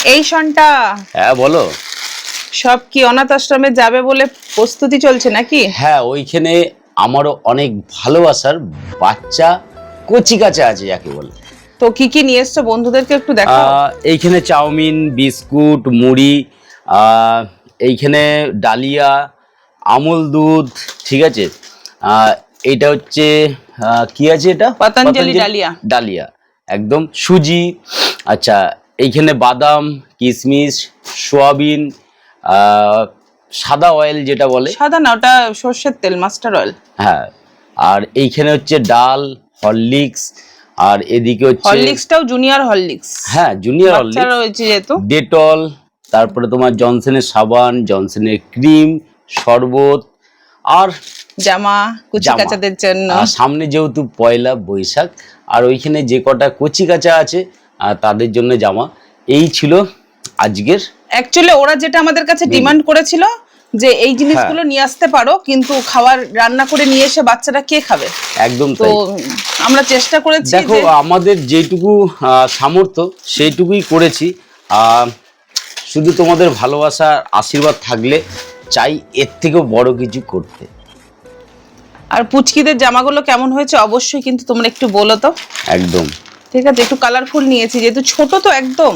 এই শনটা, হ্যাঁ বলো। সব কি অনাথ আশ্রমে যাবে বলে প্রস্তুতি চলছে নাকি? হ্যাঁ, ওইখানে আমারও অনেক ভালোবাসার বাচ্চা কচি কাঁচা আছে যাকে বলে। তো কি কি নিয়ে এসছো বন্ধুদেরকে একটু দেখাও। এইখানে চাউমিন, বিস্কুট, মুড়ি, এইখানে ডালিয়া, আমুল দুধ, ঠিক আছে। এইটা হচ্ছে কি আছে এটা? পতঞ্জলি ডালিয়া। ডালিয়া একদম, সুজি। আচ্ছা, এইখানে বাদাম, কিশমিশ, সোয়াবিন, সাদা অয়েল যেটা বলে। সাদা না, ওটা সর্ষের তেল, মাস্টার অয়েল। হ্যাঁ, আর এইখানে হচ্ছে ডাল, হরলিক্স, আর এদিকে হচ্ছে হরলিক্সটাও জুনিয়র হরলিক্স। হ্যাঁ, জুনিয়র বাচ্চারা হরলিক্স রয়েছে যেহেতু। ডেটল, তারপরে তোমার জনসনের সাবান, জনসনের ক্রিম, শরবত, আর জামা কুচি জামা। কাচাদের জন্য। আর সামনে যেহেতু পয়লা বৈশাখ, আর ওইখানে যে কটা কচি কাচা আছে তাদের জন্য জামা। এই ছিল আজকের। অ্যাকচুয়ালি ওরা যেটা আমাদের কাছে ডিমান্ড করেছিল যে এই জিনিসগুলো নিয়ে আসতে পারো, কিন্তু খাবার রান্না করে নিয়ে এসে বাচ্চারা কে খাবে? একদম তো তাই। আমরা চেষ্টা করেছি। দেখো, আমাদের যেটুকু সামর্থ্য সেইটুকুই করেছি। শুধু তোমাদের ভালোবাসা, আশীর্বাদ থাকলে চাই এর থেকেও বড় কিছু করতে। আর পুচকিদের জামাগুলো কেমন হয়েছে অবশ্যই কিন্তু তোমরা একটু বলো তো। একদম ঠিক আছে, একটু কালারফুল নিয়েছি যেহেতু ছোট তো একদম।